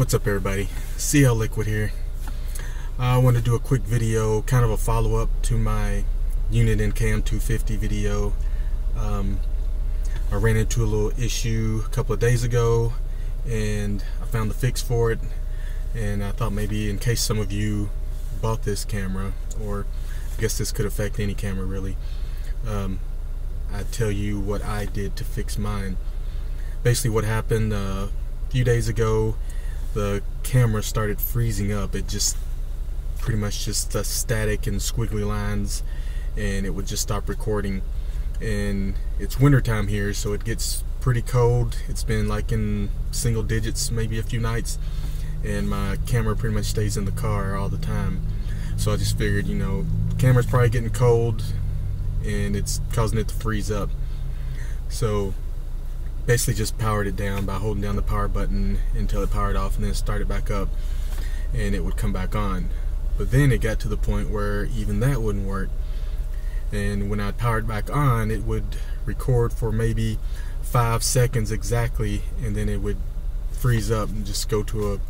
What's up, everybody? CL Liquid here. I want to do a quick video, kind of a follow-up to my Uniden Cam250 video. I ran into a little issue a couple of days ago and I found the fix for it, and I thought maybe in case some of you bought this camera, or I guess this could affect any camera really, I'd tell you what I did to fix mine. Basically what happened a few days ago, the camera started freezing up. It just pretty much just static and squiggly lines, and it would just stop recording. And it's wintertime here, so it gets pretty cold. It's been like in single digits maybe a few nights, and my camera pretty much stays in the car all the time. So I just figured, you know, the camera's probably getting cold and it's causing it to freeze up. So basically just powered it down by holding down the power button until it powered off, and then started back up and it would come back on. But then it got to the point where even that wouldn't work, and when I powered back on, it would record for maybe 5 seconds exactly, and then it would freeze up and just go to a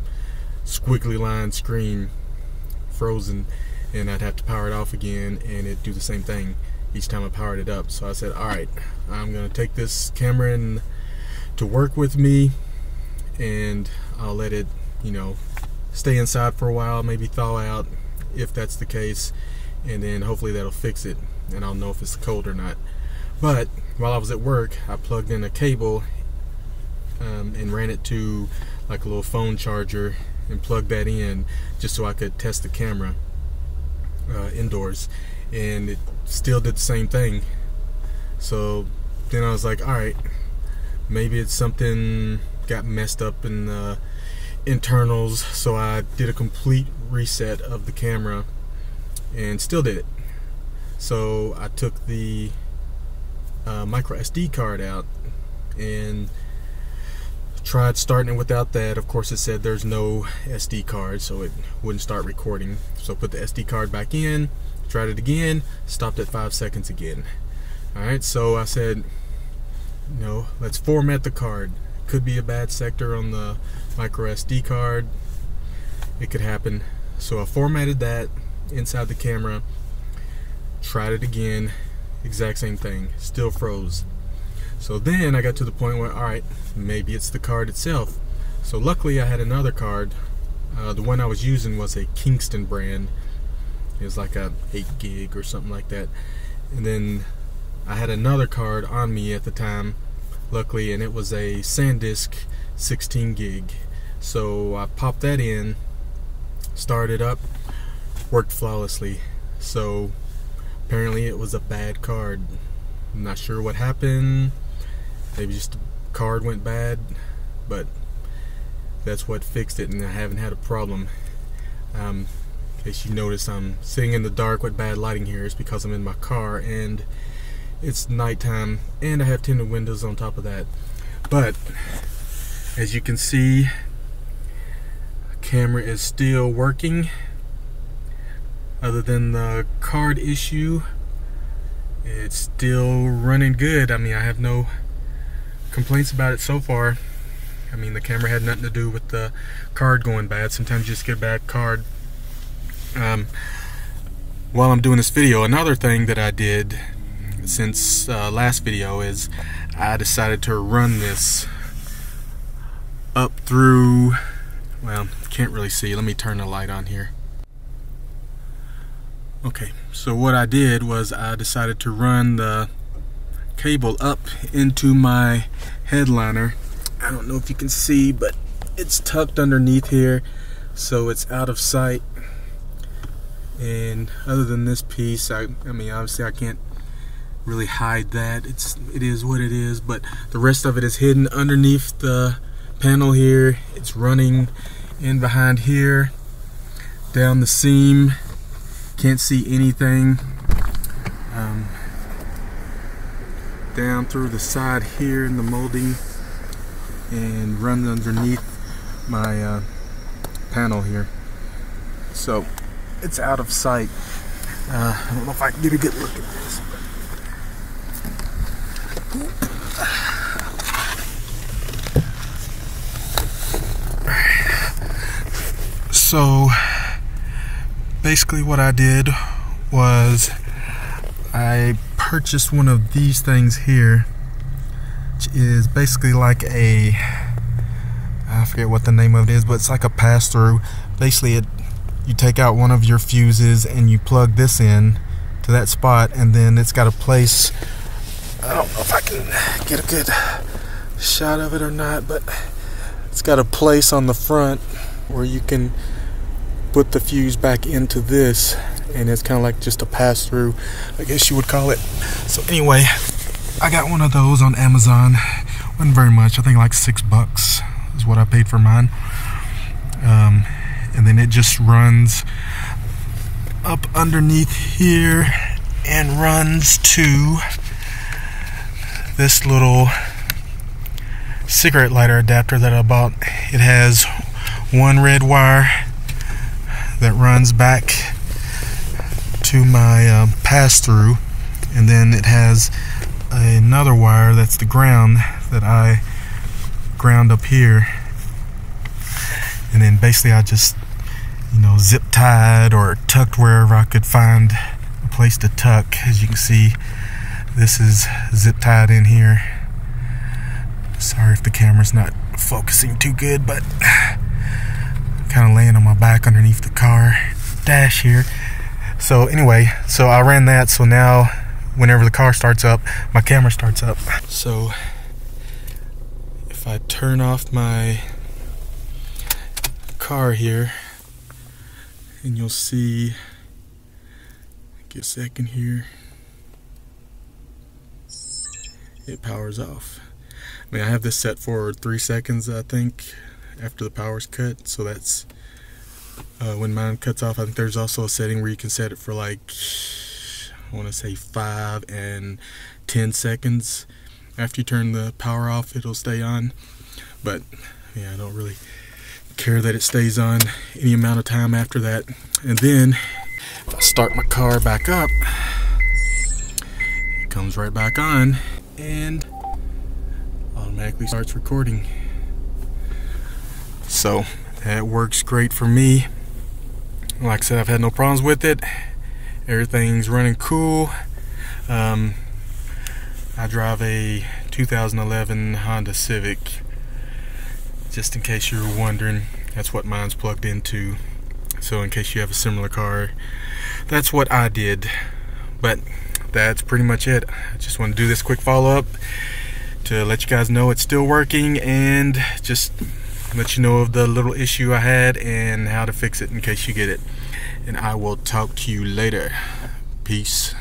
squiggly line screen, frozen, and I'd have to power it off again and it'd do the same thing each time I powered it up. So I said, alright, I'm gonna take this camera in to work with me, and I'll let it, you know, stay inside for a while, maybe thaw out if that's the case, and then hopefully that'll fix it and I'll know if it's cold or not. But while I was at work, I plugged in a cable and ran it to like a little phone charger and plugged that in just so I could test the camera indoors, and it still did the same thing. So then I was like, alright, maybe it's something got messed up in the internals. So I did a complete reset of the camera and still did it. So I took the micro SD card out and tried starting it without that. Of course it said there's no SD card, so it wouldn't start recording. So put the SD card back in, tried it again, stopped at 5 seconds again. Alright, so I said, no, let's format the card. Could be a bad sector on the micro SD card. It could happen. So I formatted that inside the camera, tried it again, exact same thing, still froze. So then I got to the point where, alright, maybe it's the card itself. So luckily I had another card. The one I was using was a Kingston brand. It was like a 8 gig or something like that. And then I had another card on me at the time, luckily, and it was a SanDisk 16 gig. So I popped that in, started up, worked flawlessly. So apparently it was a bad card. I'm not sure what happened. Maybe just the card went bad, but that's what fixed it, and I haven't had a problem. In case you notice, I'm sitting in the dark with bad lighting here. It's because I'm in my car and it's nighttime, and I have tinted windows on top of that. But as you can see, the camera is still working. Other than the card issue, it's still running good. I mean, I have no complaints about it so far. I mean, the camera had nothing to do with the card going bad. Sometimes you just get a bad card. While I'm doing this video, another thing that I did since last video is I decided to run this up through, well, can't really see. Let me turn the light on here. Okay, so what I did was I decided to run the cable up into my headliner. I don't know if you can see, but it's tucked underneath here, so it's out of sight. And other than this piece, I mean, obviously I can't really hide that. It is what it is, but the rest of it is hidden underneath the panel here. It's running in behind here, down the seam. Can't see anything. Down through the side here in the molding, and run underneath my panel here. So it's out of sight. I don't know if I can get a good look at this. So basically what I did was I purchased one of these things here, which is basically like a, I forget what the name of it is, but it's like a pass-through. Basically you take out one of your fuses and you plug this in to that spot, and then it's got a place, I don't know if I can get a good shot of it or not, but it's got a place on the front where you can put the fuse back into this, and it's kind of like just a pass-through, I guess you would call it. So anyway, I got one of those on Amazon. Wasn't very much, I think like $6 is what I paid for mine. And then it just runs up underneath here and runs to this little cigarette lighter adapter that I bought. It has one red wire that runs back to my pass-through, and then it has another wire that's the ground that I ground up here, and then basically I just, you know, zip tied or tucked wherever I could find a place to tuck. As you can see, this is zip tied in here. Sorry if the camera's not focusing too good, but I'm kind of laying on my back underneath the car dash here. So anyway, so I ran that, so now whenever the car starts up, my camera starts up. So if I turn off my car here, and you'll see, get a second here, it powers off. I mean, I have this set for 3 seconds, I think, after the power's cut. So that's when mine cuts off. I think there's also a setting where you can set it for like, I want to say 5 and 10 seconds. After you turn the power off, it'll stay on. But yeah, I don't really care that it stays on any amount of time after that. And then if I start my car back up, it comes right back on and automatically starts recording. So that works great for me. Like I said, I've had no problems with it. Everything's running cool. I drive a 2011 Honda Civic, just in case you were wondering. That's what mine's plugged into. So in case you have a similar car, that's what I did. But that's pretty much it. I just want to do this quick follow-up to let you guys know it's still working, and just let you know of the little issue I had and how to fix it in case you get it. And I will talk to you later. Peace.